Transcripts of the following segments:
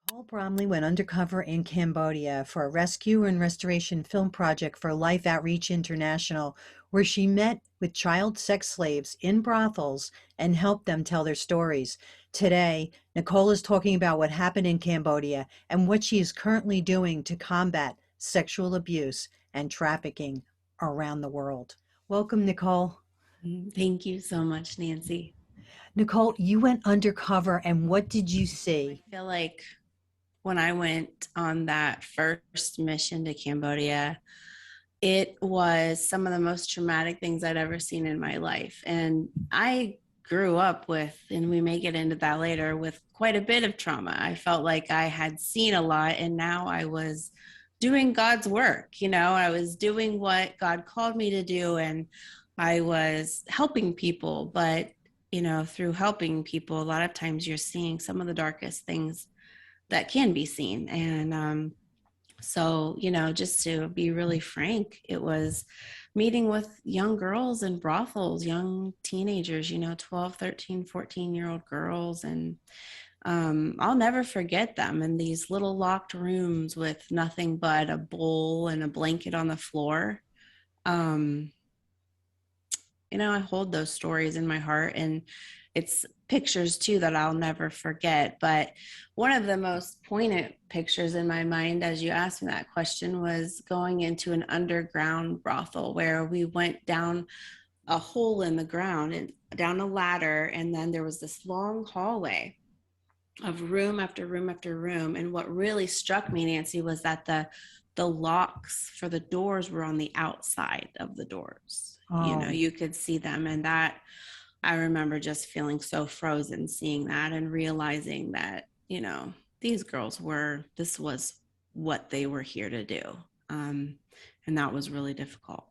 Nicole Bromley went undercover in Cambodia for a rescue and restoration film project for Life Outreach International, where she met with child sex slaves in brothels and helped them tell their stories. Today, Nicole is talking about what happened in Cambodia and what she is currently doing to combat sexual abuse and trafficking around the world. Welcome, Nicole. Thank you so much, Nancy. Nicole, you went undercover, and what did you I see? feel like when I went on that first mission to Cambodia, it was some of the most traumatic things I'd ever seen in my life. And I grew up with, and we may get into that later, with quite a bit of trauma. I felt like I had seen a lot, and now I was doing God's work. I was doing what God called me to do, and I was helping people. But, through helping people, a lot of times you're seeing some of the darkest things that can be seen. And so, just to be really frank, it was meeting with young girls in brothels, young teenagers, 12, 13, 14-year-old girls. And I'll never forget them in these little locked rooms with nothing but a bowl and a blanket on the floor. Um, I hold those stories in my heart, and it's pictures too that I'll never forget. But one of the most poignant pictures in my mind as you asked me that question was going into an underground brothel where we went down a hole in the ground and down a ladder, and then there was this long hallway of room after room after room. And what really struck me, Nancy, was that the locks for the doors were on the outside of the doors. Oh, You could see them. And that, I remember just feeling so frozen seeing that and realizing that, these girls this was what they were here to do. Um, and that was really difficult.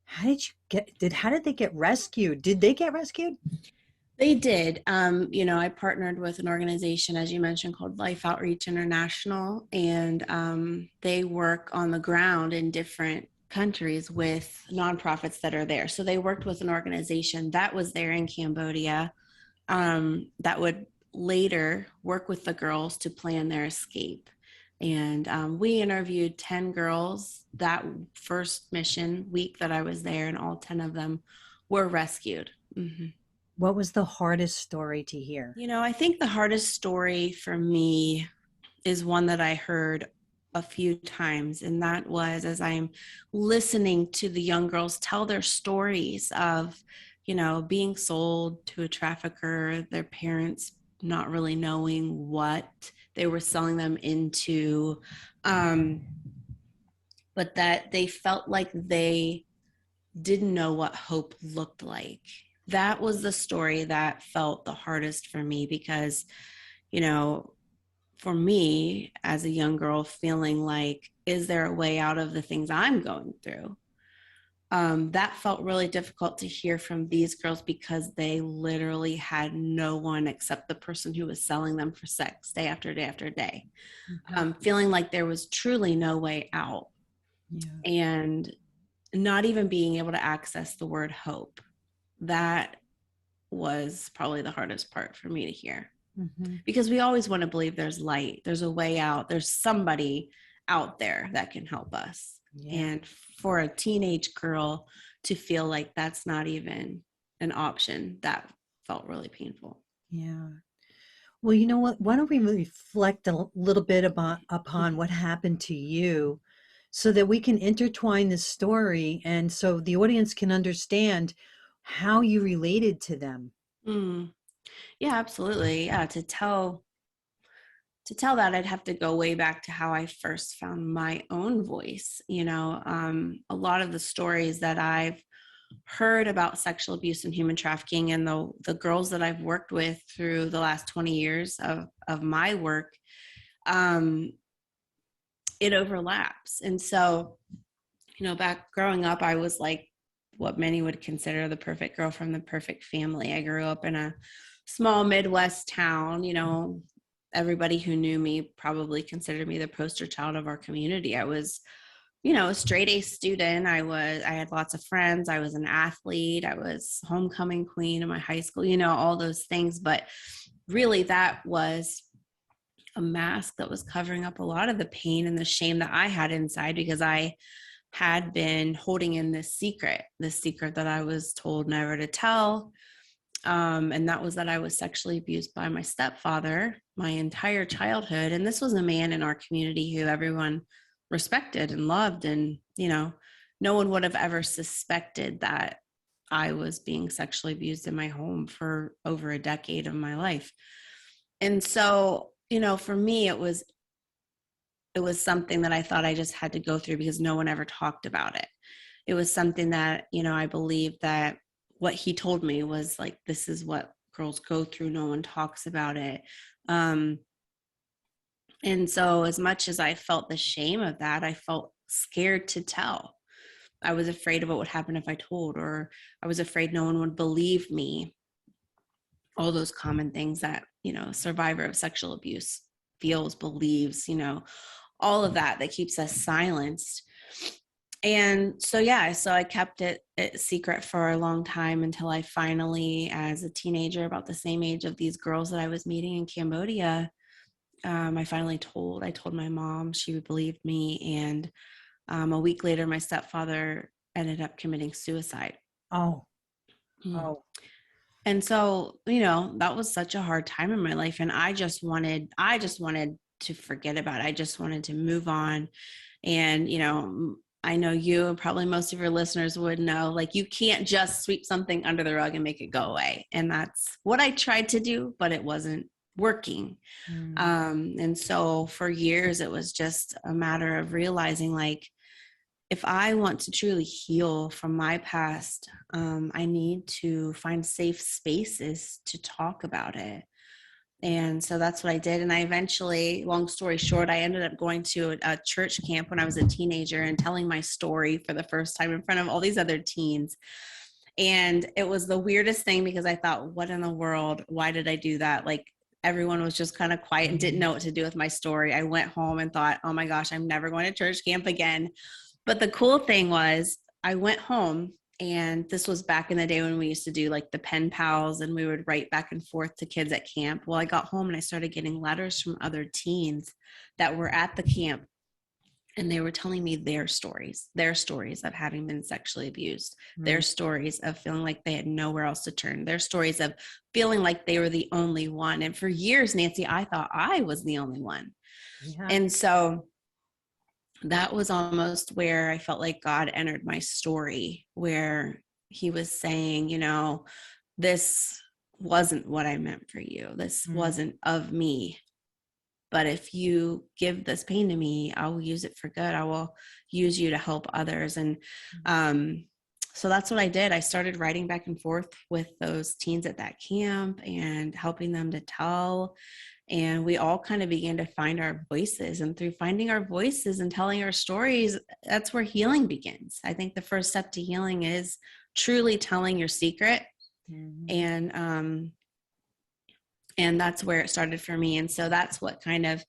how did they get rescued? Did they get rescued? They did. I partnered with an organization, as you mentioned, called Life Outreach International, and they work on the ground in different countries with nonprofits that are there. So they worked with an organization that was there in Cambodia that would later work with the girls to plan their escape. And we interviewed 10 girls that first mission week that I was there, and all 10 of them were rescued. Mm-hmm. What was the hardest story to hear? I think the hardest story for me is one that I heard a few times, and that was as I'm listening to the young girls tell their stories of, being sold to a trafficker, their parents not really knowing what they were selling them into, um, but that they felt like they didn't know what hope looked like. That was the story that felt the hardest for me because, you know, for me as a young girl, feeling like, is there a way out of the things I'm going through? That felt really difficult to hear from these girls because they literally had no one except the person who was selling them for sex day after day after day, Mhm. feeling like there was truly no way out. Yeah. And not even being able to access the word hope. That was probably the hardest part for me to hear Mhm. because we always want to believe there's light, there's a way out, there's somebody out there that can help us. Yeah. And for a teenage girl to feel like that's not even an option, that felt really painful. Yeah. Well, you know what? Why don't we reflect a little bit upon what happened to you so that we can intertwine this story and so the audience can understand how you related to them. Mm, yeah, absolutely. Yeah, to tell that, I'd have to go way back to how I first found my own voice. A lot of the stories that I've heard about sexual abuse and human trafficking, and the girls that I've worked with through the last 20 years of my work, um, it overlaps. And so, back growing up, I was like what many would consider the perfect girl from the perfect family. I grew up in a small Midwest town. Everybody who knew me probably considered me the poster child of our community. I was, a straight A student. I had lots of friends. I was an athlete. I was homecoming queen in my high school, all those things. But really, that was a mask that was covering up a lot of the pain and the shame that I had inside, because I had been holding in this secret that I was told never to tell. And that was that I was sexually abused by my stepfather my entire childhood. And this was a man in our community who everyone respected and loved. And, no one would have ever suspected that I was being sexually abused in my home for over a decade of my life. And so, for me, it was something that I thought I just had to go through because no one ever talked about it. It was something that, I believed that what he told me was like, this is what girls go through. No one talks about it. And so as much as I felt the shame of that, I felt scared to tell. I was afraid of what would happen if I told, or I was afraid no one would believe me. All those common things that, a survivor of sexual abuse feels, believes, all of that keeps us silenced. And so, so I kept it secret for a long time until I finally, as a teenager, about the same age of these girls that I was meeting in Cambodia, I finally told my mom. She believed me. And a week later, my stepfather ended up committing suicide. Oh, Mm. oh. And so, that was such a hard time in my life. And I just wanted to forget about it. I just wanted to move on. And, I know you and probably most of your listeners would know, like, you can't just sweep something under the rug and make it go away. And that's what I tried to do, but it wasn't working. And so for years, it was just a matter of realizing, like, if I want to truly heal from my past, I need to find safe spaces to talk about it. And so that's what I did. And I eventually, long story short, I ended up going to a church camp when I was a teenager and telling my story for the first time in front of all these other teens. And it was the weirdest thing because I thought, what in the world? Why did I do that? Like, everyone was just kind of quiet and didn't know what to do with my story. I went home and thought, oh my gosh, I'm never going to church camp again. But the cool thing was, I went home, and this was back in the day when we used to do like the pen pals and we would write back and forth to kids at camp. Well, I got home and I started getting letters from other teens that were at the camp, and they were telling me their stories of having been sexually abused, their stories of feeling like they had nowhere else to turn, their stories of feeling like they were the only one. And for years, Nancy, I thought I was the only one. Yeah. And so that was almost where I felt like God entered my story, where he was saying, this wasn't what I meant for you. This wasn't of me. But if you give this pain to me, I will use it for good. I will use you to help others. And so that's what I did. I started writing back and forth with those teens at that camp and helping them to tell. And we all kind of began to find our voices. And through finding our voices and telling our stories, that's where healing begins. I think the first step to healing is truly telling your secret. And that's where it started for me. And so that's what kind of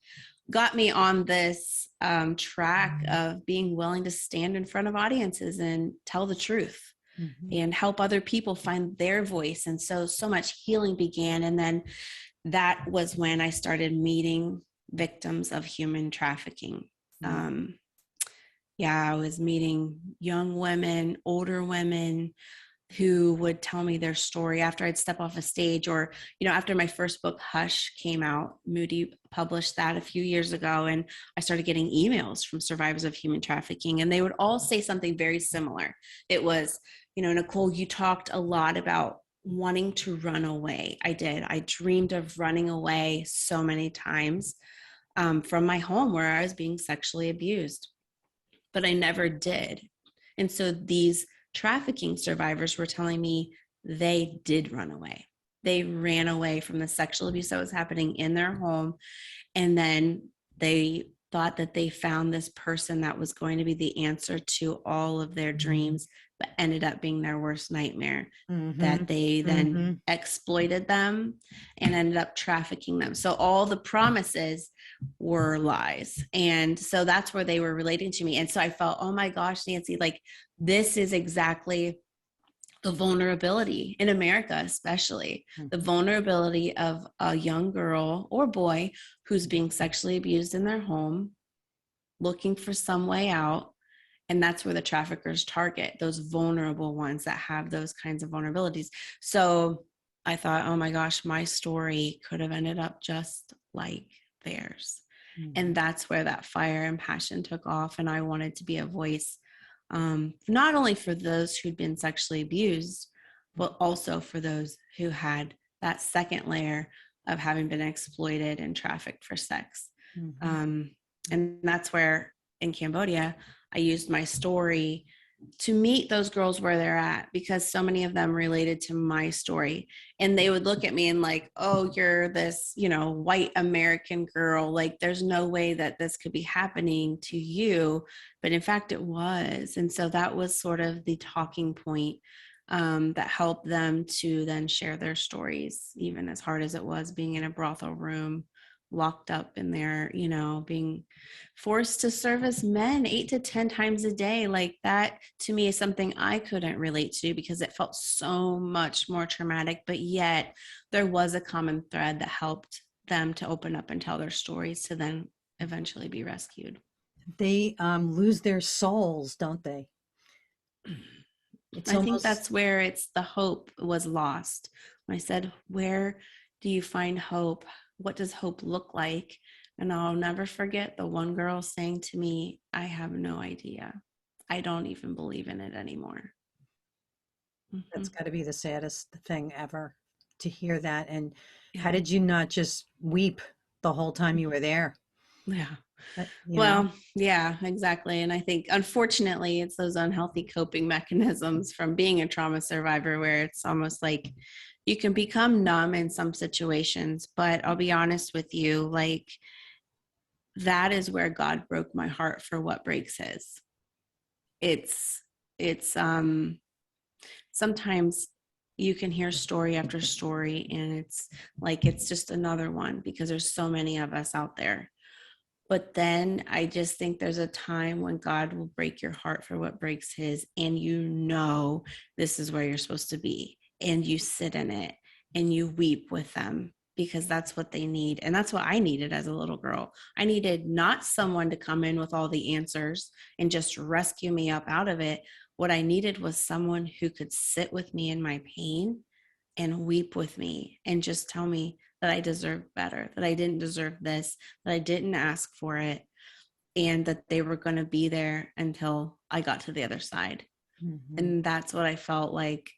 got me on this track of being willing to stand in front of audiences and tell the truth and help other people find their voice. And so much healing began. And then that was when I started meeting victims of human trafficking. I was meeting young women, older women who would tell me their story after I'd step off a stage, or, after my first book, Hush, came out. Moody published that a few years ago, and I started getting emails from survivors of human trafficking, and they would all say something very similar. It was, Nicole, you talked a lot about wanting to run away. I did. I dreamed of running away so many times from my home where I was being sexually abused, but I never did. And so these trafficking survivors were telling me they did run away. They ran away from the sexual abuse that was happening in their home. And then they thought that they found this person that was going to be the answer to all of their dreams, but ended up being their worst nightmare, that they then exploited them and ended up trafficking them. So all the promises were lies. And so that's where they were relating to me. And so I felt, oh my gosh, Nancy, like, this is exactly the vulnerability in America, especially the Mhm. vulnerability of a young girl or boy who's being sexually abused in their home, looking for some way out. And that's where the traffickers target those vulnerable ones that have those kinds of vulnerabilities. So I thought, oh my gosh, my story could have ended up just like theirs. And Mhm. that's where that fire and passion took off. And I wanted to be a voice, not only for those who'd been sexually abused, but also for those who had that second layer of having been exploited and trafficked for sex. Mhm. Um, and that's where in Cambodia, I used my story to meet those girls where they're at, because so many of them related to my story, and they would look at me and like, oh, you're this, white American girl, like there's no way that this could be happening to you, but in fact it was. And so that was sort of the talking point, that helped them to then share their stories, even as hard as it was being in a brothel room, locked up in there, being forced to service men 8 to 10 times a day. Like that to me is something I couldn't relate to because it felt so much more traumatic, but yet there was a common thread that helped them to open up and tell their stories to then eventually be rescued. They lose their souls, don't they? It's I think almost that's where it's the hope was lost. When I said, where do you find hope? What does hope look like? And I'll never forget the one girl saying to me, I have no idea. I don't even believe in it anymore. that's Hmm. got to be the saddest thing ever to hear that. And how Yeah. did you not just weep the whole time you were there? Yeah. You know? Well, yeah, exactly. And I think, unfortunately, it's those unhealthy coping mechanisms from being a trauma survivor where it's almost like you can become numb in some situations. But I'll be honest with you, like, that is where God broke my heart for what breaks his. It's sometimes you can hear story after story and it's like it's just another one because there's so many of us out there. But then I just think there's a time when God will break your heart for what breaks his, and this is where you're supposed to be. And you sit in it and you weep with them because that's what they need. And that's what I needed as a little girl. I needed not someone to come in with all the answers and just rescue me up out of it. What I needed was someone who could sit with me in my pain and weep with me and just tell me that I deserve better, that I didn't deserve this, that I didn't ask for it, and that they were going to be there until I got to the other side. Mhm. And that's what I felt like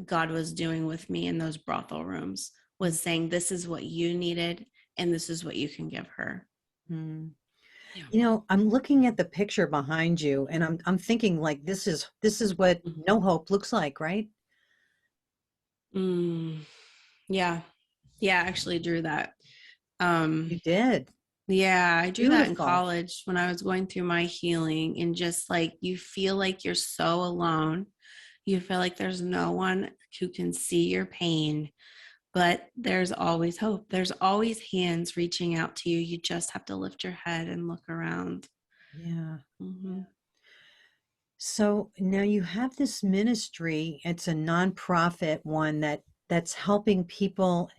God was doing with me in those brothel rooms, was saying, this is what you needed and this is what you can give her. Mhm. Yeah. I'm looking at the picture behind you and I'm thinking like this is what no hope looks like, right? Mm, yeah. Yeah, I actually drew that. Um, You did. Yeah, I drew that in Beautiful. college when I was going through my healing, and just like you feel like you're so alone. You feel like there's no one who can see your pain, but there's always hope. There's always hands reaching out to you. You just have to lift your head and look around. Yeah. Hmm. So now you have this ministry. It's a nonprofit one that's helping people.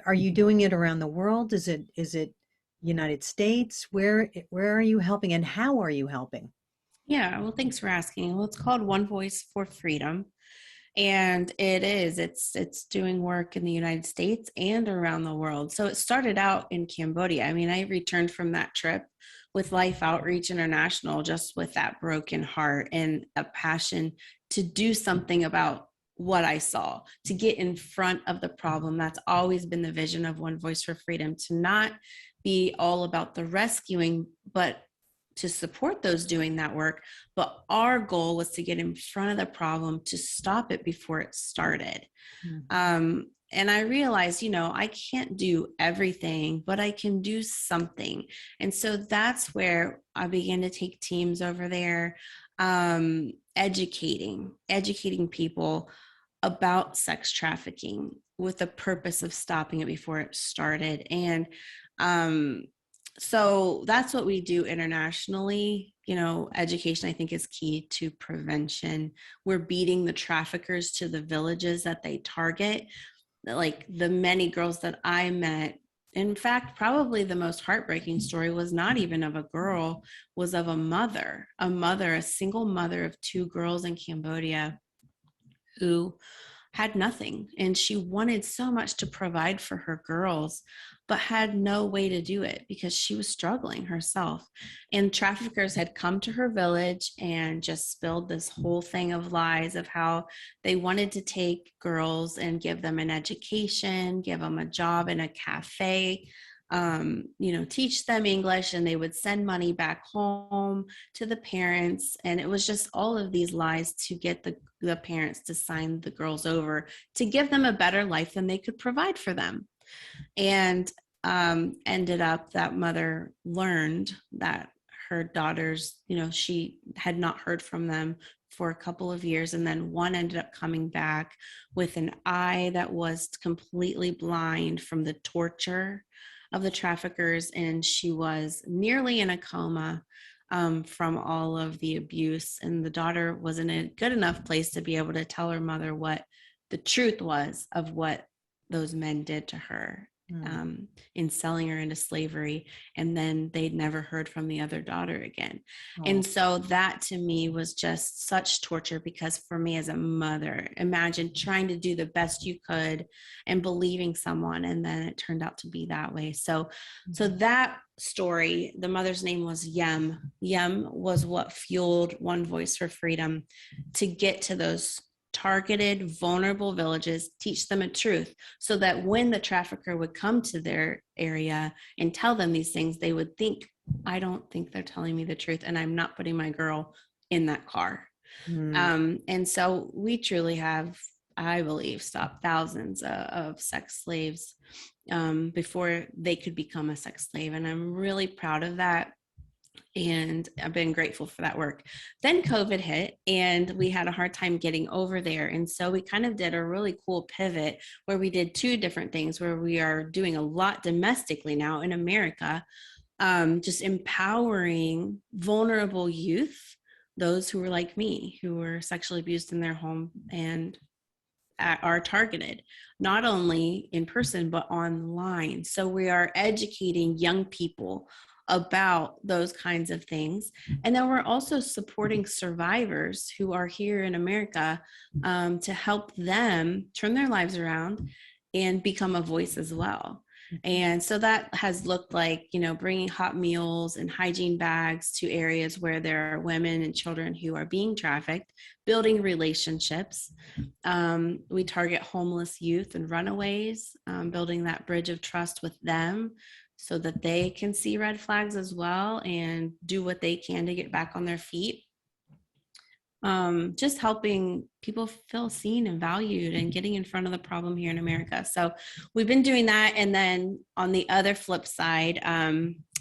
Are you doing it around the world? Is it United States? Where are you helping and how are you helping? Yeah, well, thanks for asking. Well, it's called One Voice for Freedom. And it's doing work in the United States and around the world. So it started out in Cambodia. I mean, I returned from that trip with Life Outreach International just with that broken heart and a passion to do something about what I saw, to get in front of the problem. That's always been the vision of One Voice for Freedom, to not be all about the rescuing, but to support those doing that work. But our goal was to get in front of the problem, to stop it before it started. Mhm. And I realized, I can't do everything, but I can do something. And so that's where I began to take teams over there, educating people about sex trafficking with the purpose of stopping it before it started. And um, so that's what we do internationally. education, I think, is key to prevention. We're beating the traffickers to the villages that they target. Like the many girls that I met, in fact, probably the most heartbreaking story was not even of a girl, was of a single mother of two girls in Cambodia who had nothing, and she wanted so much to provide for her girls but had no way to do it because she was struggling herself. And traffickers had come to her village and just spilled this whole thing of lies of how they wanted to take girls and give them an education, give them a job in a cafe, teach them English, and they would send money back home to the parents. And it was just all of these lies to get the parents to sign the girls over to give them a better life than they could provide for them. And ended up that mother learned that her daughters, she had not heard from them for a couple of years. And then one ended up coming back with an eye that was completely blind from the torture of the traffickers. And she was nearly in a coma from all of the abuse. And the daughter was in a good enough place to be able to tell her mother what the truth was of what those men did to her in selling her into slavery. And then they'd never heard from the other daughter again. And so that to me was just such torture, because for me as a mother, imagine trying to do the best you could and believing someone, and then it turned out to be that way. So that story, the mother's name was Yem. Yem was what fueled One Voice for Freedom to get to those targeted, vulnerable villages, teach them a truth, so that when the trafficker would come to their area and tell them these things, they would think, I don't think they're telling me the truth, and I'm not putting my girl in that car. And so we truly have, I believe, stopped thousands of sex slaves before they could become a sex slave. And I'm really proud of that. And I've been grateful for that work. Then COVID hit and we had a hard time getting over there. And so we kind of did a really cool pivot where we did two different things, where we are doing a lot domestically now in America, just empowering vulnerable youth, those who were like me, who were sexually abused in their home and are targeted, not only in person, but online. So we are educating young people about those kinds of things. And then we're also supporting survivors who are here in America to help them turn their lives around and become a voice as well. And so that has looked like, bringing hot meals and hygiene bags to areas where there are women and children who are being trafficked, building relationships. We target homeless youth and runaways, building that bridge of trust with them so that they can see red flags as well and do what they can to get back on their feet. Just helping people feel seen and valued and getting in front of the problem here in America. So we've been doing that. And then on the other flip side,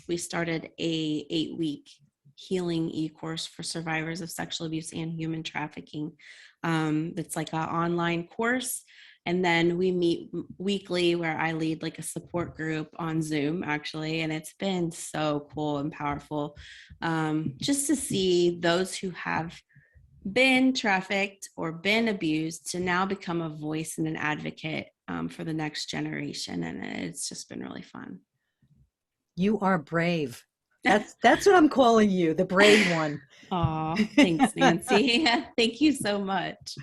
we started a 8-week healing e-course for survivors of sexual abuse and human trafficking. It's like an online course. And then we meet weekly, where I lead like a support group on Zoom, actually. And it's been so cool and powerful just to see those who have been trafficked or been abused to now become a voice and an advocate for the next generation. And it's just been really fun. You are brave. That's what I'm calling you, the brave one. Oh, thanks, Nancy. Thank you so much.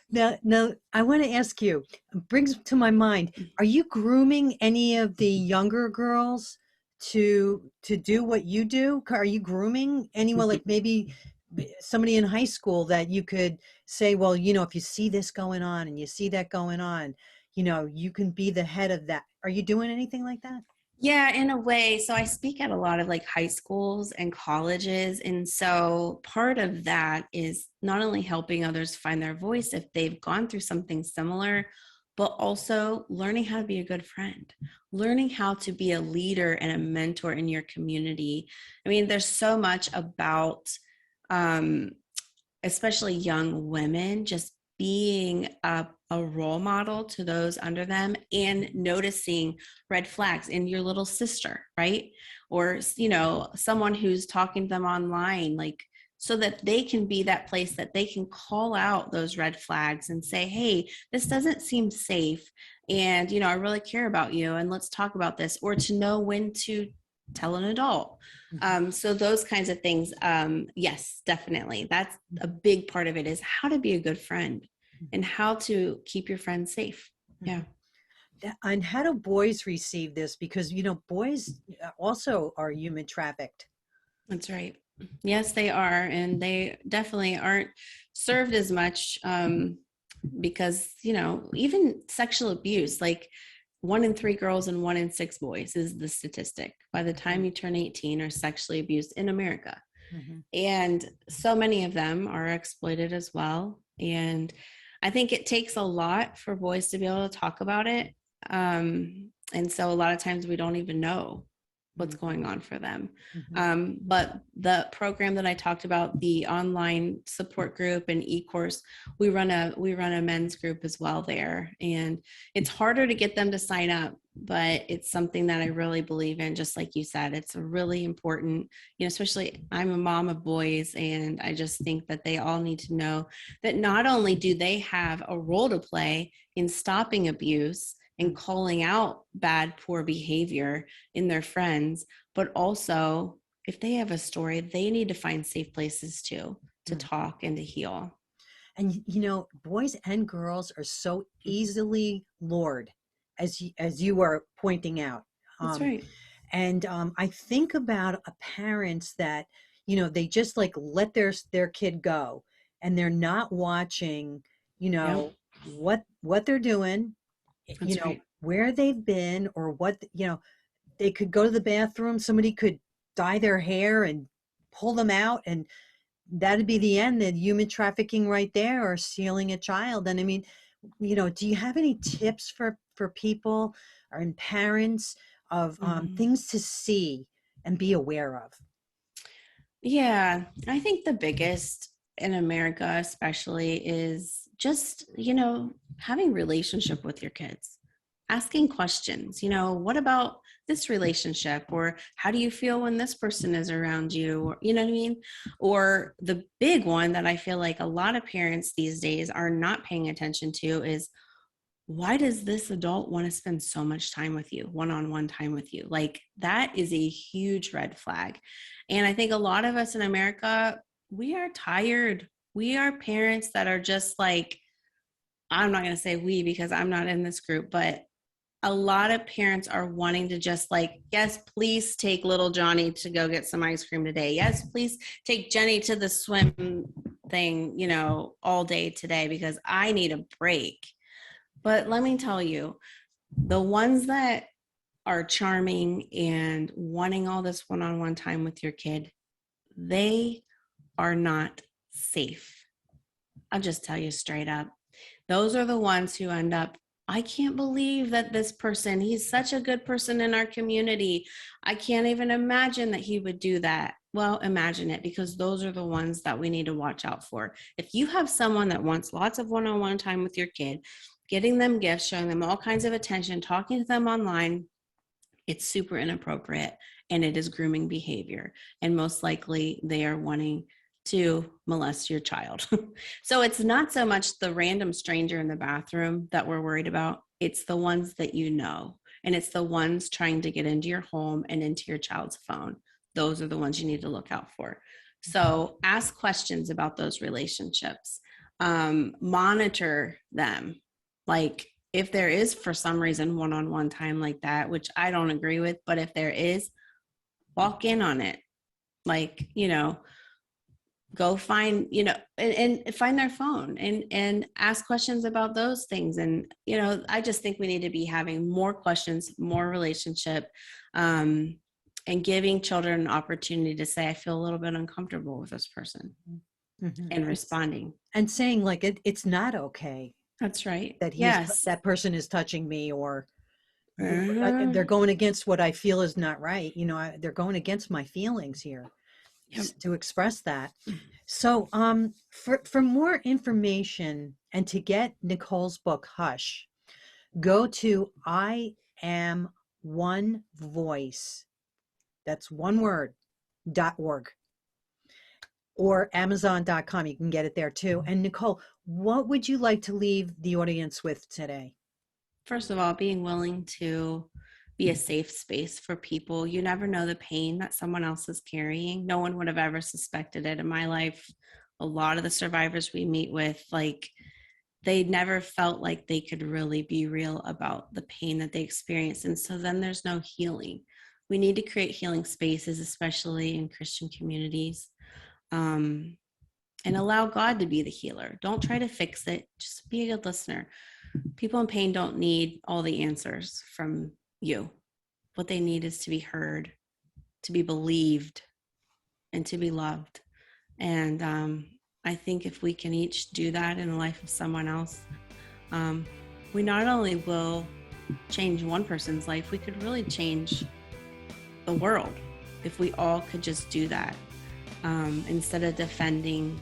Now, I want to ask you, brings to my mind, are you grooming any of the younger girls to do what you do? Are you grooming anyone, like maybe somebody in high school that you could say, well, if you see this going on and you see that going on, you can be the head of that. Are you doing anything like that? Yeah, in a way. So I speak at a lot of like high schools and colleges. And so part of that is not only helping others find their voice if they've gone through something similar, but also learning how to be a good friend, learning how to be a leader and a mentor in your community. I mean, there's so much about, especially young women, just being a a role model to those under them and noticing red flags in your little sister, right? Or, someone who's talking to them online, like, so that they can be that place that they can call out those red flags and say, hey, this doesn't seem safe. And, I really care about you. And let's talk about this. Or to know when to tell an adult. Mhm. So those kinds of things, yes, definitely. That's a big part of it, is how to be a good friend and how to keep your friends safe. Yeah, Mhm. And how do boys receive this? Because, boys also are human trafficked. that's right. Yes, they are. And they definitely aren't served as much, because, even sexual abuse, like 1 in 3 girls and 1 in 6 boys is the statistic by the time Mhm. you turn 18 are sexually abused in America. Mhm. And so many of them are exploited as well. And I think it takes a lot for boys to be able to talk about it. And so a lot of times we don't even know what's Mhm. going on for them. Mhm. But the program that I talked about, the online support group and e-course, we run a men's group as well there. And it's harder to get them to sign up, but it's something that I really believe in. Just like you said, it's a really important, especially I'm a mom of boys, and I just think that they all need to know that not only do they have a role to play in stopping abuse and Mhm. calling out bad, poor behavior in their friends, but also if they have a story, they need to find safe places too, to Mhm. talk and to heal. And boys and girls are so easily lured, as you are pointing out. That's Um, right. and I think about a parents that they just like let their kid go, and they're not watching, you Yep. know, what they're doing, That's right. where they've been, or what they could go to the bathroom, somebody could dye their hair and pull them out, and that'd be the end, the human trafficking right there, or stealing a child. And I mean, do you have any tips for people or and parents of Mhm. things to see and be aware of? Yeah, I think the biggest in America, especially, is just, having relationship with your kids, asking questions, what about this relationship? Or how do you feel when this person is around you? Or, you know what I mean? Or the big one that I feel like a lot of parents these days are not paying attention to is, why does this adult want to spend so much time with you, one-on-one time with you? Like, that is a huge red flag. And I think a lot of us in America, we are tired. We are parents that are just like, I'm not going to say we because I'm not in this group, but a lot of parents are wanting to just like, yes, please take little Johnny to go get some ice cream today. Yes, please take Jenny to the swim thing, all day today because I need a break. But let me tell you, the ones that are charming and wanting all this one on one time with your kid, they are not safe. I'll just tell you straight up. Those are the ones who end up, I can't believe that this person, he's such a good person in our community. I can't even imagine that he would do that. Well, imagine it, because those are the ones that we need to watch out for. If you have someone that wants lots of one on one time with your kid, getting them gifts, showing them all kinds of attention, talking to them online, it's super inappropriate and it is grooming behavior. And most likely they are wanting to molest your child. So it's not so much the random stranger in the bathroom that we're worried about, it's the ones that you know. And it's the ones trying to get into your home and into your child's phone. Those are the ones you need to look out for. So ask questions about those relationships, monitor them. Like, if there is for some reason one-on-one time like that, which I don't agree with, but if there is, walk in on it. Like, go find, and find their phone and ask questions about those things. And, I just think we need to be having more questions, more relationship, and giving children an opportunity to say, I feel a little bit uncomfortable with this person, Mhm. and responding. And saying like it's not okay That's right. that Yes. that person is touching me, or they're Mhm. going against what I feel is not right. They're going against my feelings here, Yep. to express that. So, for more information And to get Nicole's book, Hush, go to I Am One Voice. That's one word, .org, or Amazon.com. You can get it there too. And Nicole, what would you like to leave the audience with today? First of all, being willing to be a safe space for people. You never know the pain that someone else is carrying. No one would have ever suspected it in my life. A lot of the survivors we meet with, like, they never felt like they could really be real about the pain that they experienced. And so then there's no healing. We need to create healing spaces, especially in Christian communities, and allow God to be the healer. Don't try to fix it. Just be a good listener. People in pain don't need all the answers from you. What they need is to be heard, to be believed, and to be loved. And I think if we can each do that in the life of someone else, we not only will change one person's life, we could really change the world if we all could just do that, instead of defending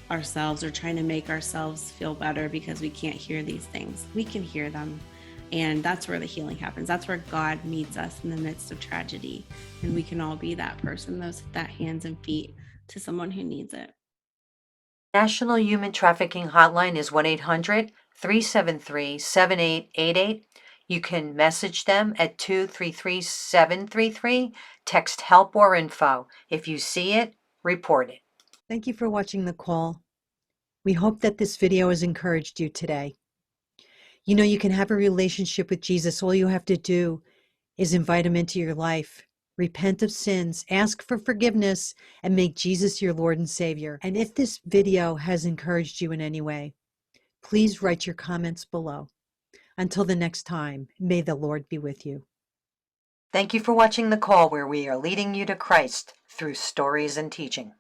ourselves or trying to make ourselves feel better because we can't hear these things. We can hear them. And that's where the healing happens. That's where God meets us in the midst of tragedy. And we can all be that person, that hands and feet to someone who needs it. National Human Trafficking Hotline is 1-800-373-7888. You can message them at 233-733. Text help or info. If you see it, report it. Thank you for watching the call. We hope that this video has encouraged you today. You know, you can have a relationship with Jesus. All you have to do is invite him into your life. Repent of sins, ask for forgiveness, and make Jesus your Lord and Savior. And if this video has encouraged you in any way, please write your comments below. Until the next time, may the Lord be with you. Thank you for watching The Call, where we are leading you to Christ through stories and teaching.